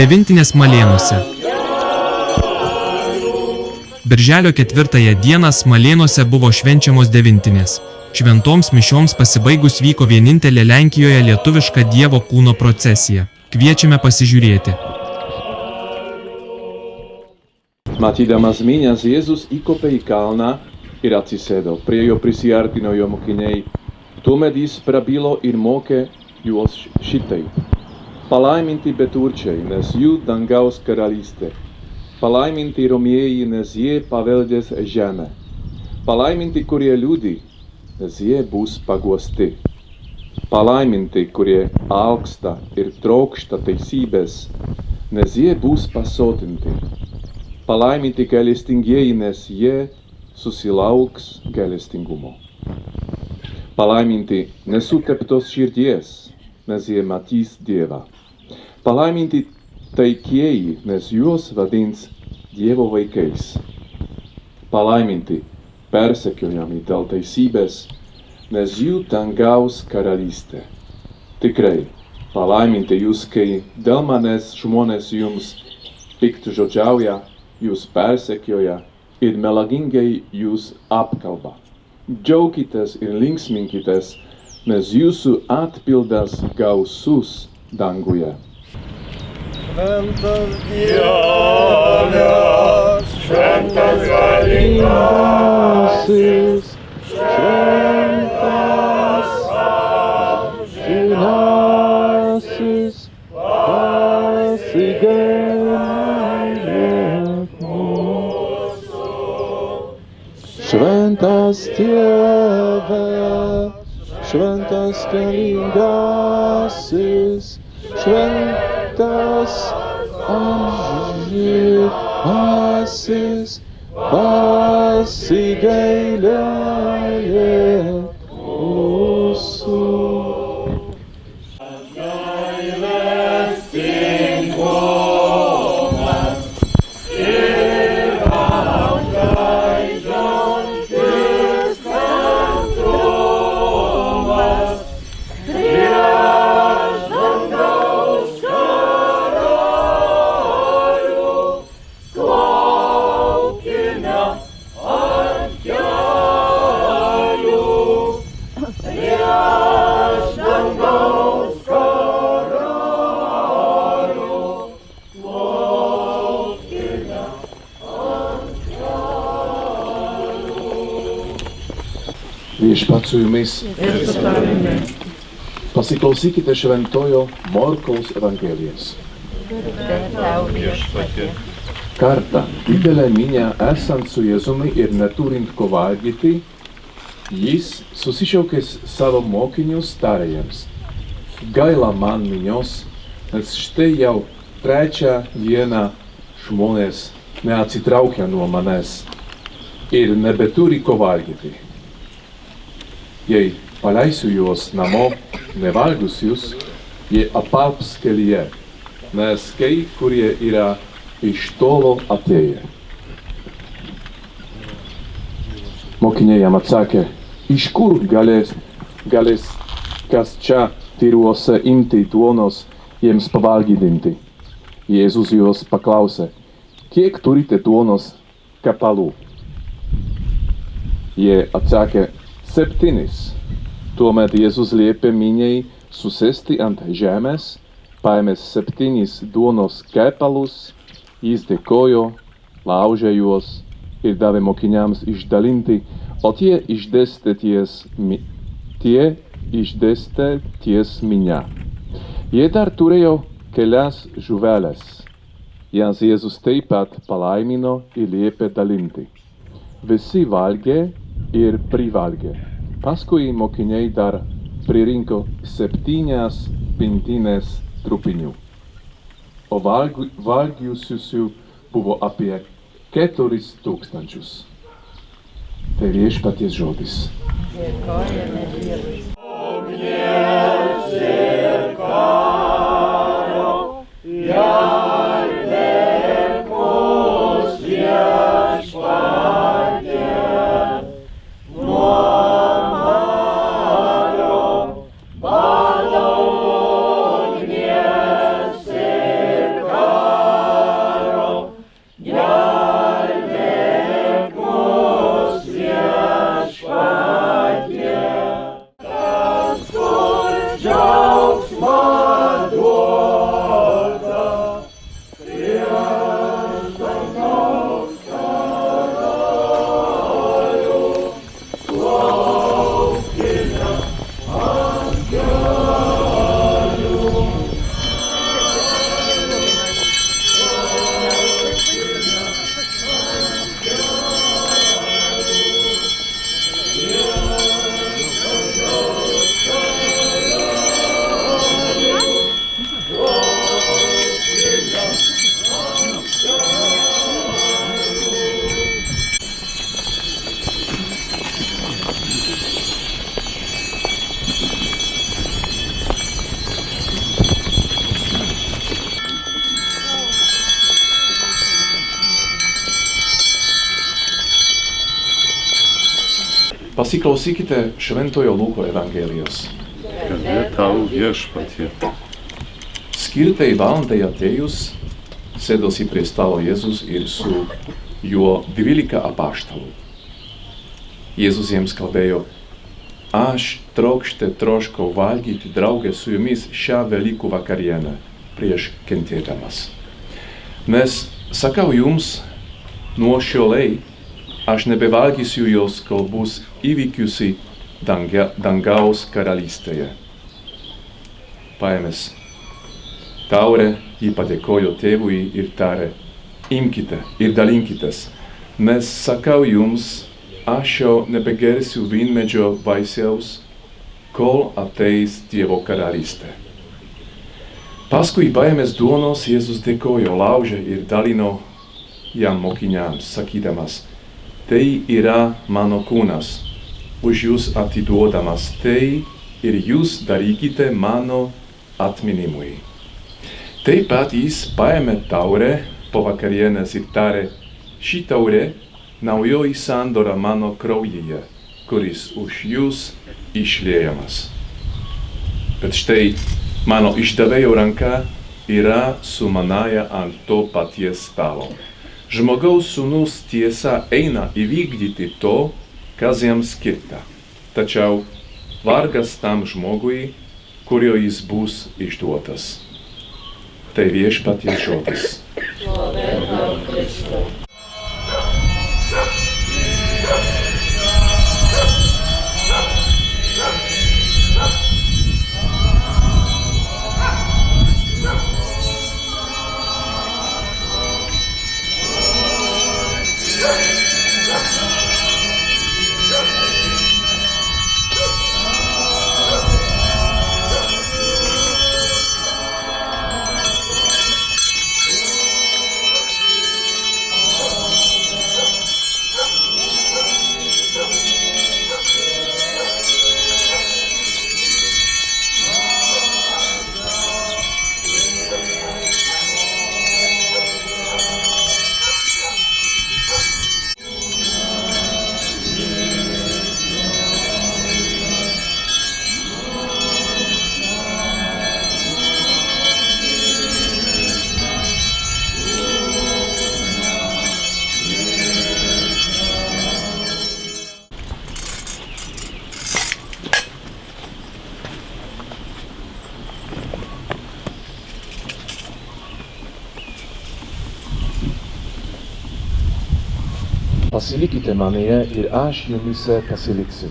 Devintinės Malėnuose. Birželio 4 dieną Malėnuose buvo švenčiamos devintinės. Šventoms mišioms pasibaigus vyko vienintelė Lenkijoje lietuviška Dievo kūno procesija. Kviečiame pasižiūrėti. Matydamas minias, Jėzus įkopė į kalną ir atsisėdo. Prie jo prisiartino jo mokiniai. Tuomet jis prabilo ir mokė juos šitaip. Palaiminti beturčiai, nes jų dangaus karalystė. Palaiminti romieji, nes jie paveldės žemę. Palaiminti, kurie liūdi, nes jie bus paguosti. Palaiminti, kurie alksta ir trokšta teisybės, nes jie bus pasotinti. Palaiminti gailestingieji, nes jie susilauks gailestingumo. Palaiminti nesuteptos širdies, nes jie matys Dievą. Palaiminti taikieji, nes juos vadins Dievo vaikais. Palaiminti persekiojami dėl teisybės, nes jų dangaus karalystė. Tikrai, palaiminti jūs, kai dėl manęs žmonės jums piktžodžiauja, jūs persekioja ir melagingai jūs apkalba. Džiaukitės ir linksminkitės, nes jūsų atpildas gausus danguje. Šventas Dieve, šventas galingasis, šventas amžinasis, pasigailėk mūsų. Šventas Dieve, šventas galingasis, šventas amžinasis, pasigailėk mūsų. Viešpats su jumis. Pasiklausykite šventojo Morkaus Evangelijos. Kartą didelė minia esant su Jėzumi ir neturint ko valgyti, jis susišaukė savo mokinius tarė jiems: gaila man minios, nes štai jau trečią dieną žmonės neatsitraukia nuo manęs ir nebeturi ko valgyti. Jei paleisiu juos namo nevalgiusius, jie apalps kelyje, nes kai kurie yra iš tolo atėję. Mokiniai jam atsakė: iš kur galės kas čia tyruose imti duonos jiems pavalgydinti? Jėzus juos paklausė: kiek turite duonos kepalų? Jie atsakė: 7. Tuomet Jėzus liepė miniai susėsti ant žemės, paėmė 7 duonos kepalus, jis dėkojo, laužė juos ir davė mokiniams išdalinti, o tie išdėstė ties minia. Jie dar turėjo kelias žuveles. Jas Jėzus taip pat palaimino ir liepė dalinti. Visi valgė ir privalgė. Paskui mokiniai dar pririnko 7 pintines trupinių. O valgiusių buvo apie 4000. Tai viešpaties žodis. Pasiklausykite Šventojo Luko Evangelijos. Garbė tau viešpatie. Skirtai valandai atėjus, sėdosi prie stalo Jėzus ir su juo 12 apaštalų. Jėzus jiems kalbėjo: Aš troškau valgyti drauge su jumis šią Velykų vakarienę prieš kentėdamas. Nes sakau jums, nuo šiolei aš nebevalgysiu jos, kol bus įvykiusi dangaus karalystėje. Paėmęs taurę, jį padėkojo tėvui ir tarė: Imkite ir dalinkitės, nes sakau jums, aš jau nebegersiu vynmedžio vaisiaus, kol ateis Dievo karalystė. Paskui paėmęs duonos, Jėzus dėkojo, laužė ir dalino jam mokiniams, sakydamas: Tai yra mano kūnas, už jūs atiduodamas, tai ir jūs darykite mano atminimui. Taip pat jis paėmė taurę po vakarienės ir tarė: Ši taurė naujoji sandora mano kraujyje, kuris už jūs išliejamas. Bet štai mano išdavėjo ranka yra su manąja ant to paties stalo. Žmogaus sūnus tiesa eina įvykdyti to, kas jam skirta. Tačiau vargas tam žmogui, kurio jis bus išduotas. Tai viešpaties žodis. Pasilikite manyje ir aš jumise pasiliksiu.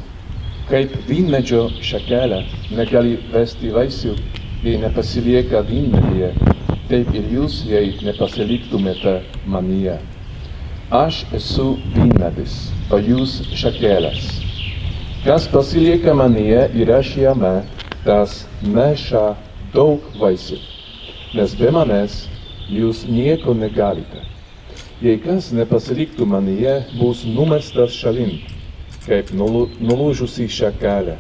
Kaip vynmedžio šakelė negali vesti vaisių, jei nepasilieka vynmedyje, taip ir jūs, jei nepasiliktumėte manyje. Aš esu vynmedis, o jūs šakelės. Kas pasilieka manyje ir aš jame, tas neša daug vaisių, nes be manęs jūs nieko negalite. Jei kas nepasiliktų manyje, bus numestas šalin, kaip nulūžusi šakelė,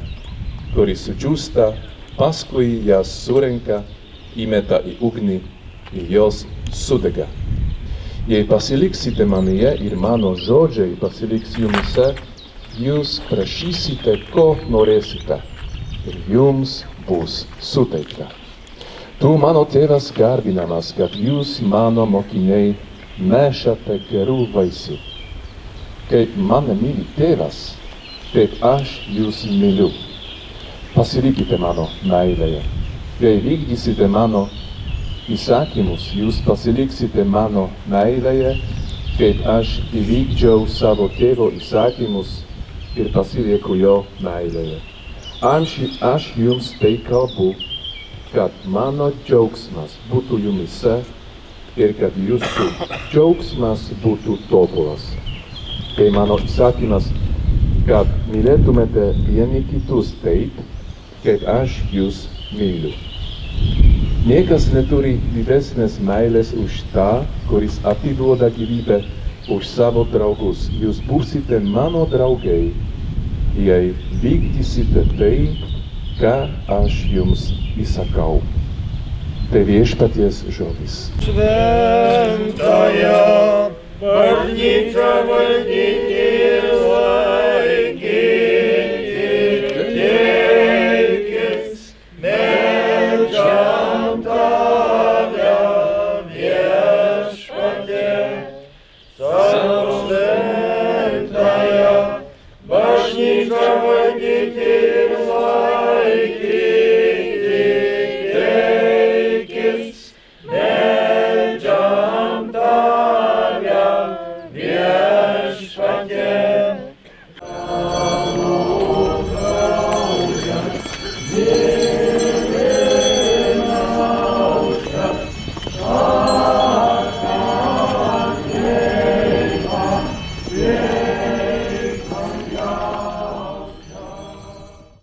kuri sudžiūsta, paskui jas surenka, įmeta į ugnį ir jos sudega. Jei pasiliksite manyje ir mano žodžiai pasiliks jumise, jūs prašysite, ko norėsite, ir jums bus suteikta. Tu, mano tėvas, garbinamas, kad jūs, mano mokiniai, nešate gerų vaisių. Kaip mane myli tėvas, taip aš jūs myliu. Pasilikite mano meilėje. Jei vykdysite mano įsakymus, jūs pasiliksite mano meilėje, kaip aš įvykdžiau savo tėvo įsakymus ir pasilieku jo meilėje. Aš jums tai kalbu, kad mano džiaugsmas būtų jumise ir kad jūsų džiaugsmas būtų tobulas. Tai mano įsakymas, kad mylėtumėte vieni kitus taip, kaip aš jūs myliu. Niekas neturi didesnės meilės už tą, kuris atiduoda gyvybę už savo draugus. Jūs būsite mano draugai, jei vykdysite tai, ką aš jums įsakau. Tai viešpaties žodis. Šventąją bažnyčią valdyti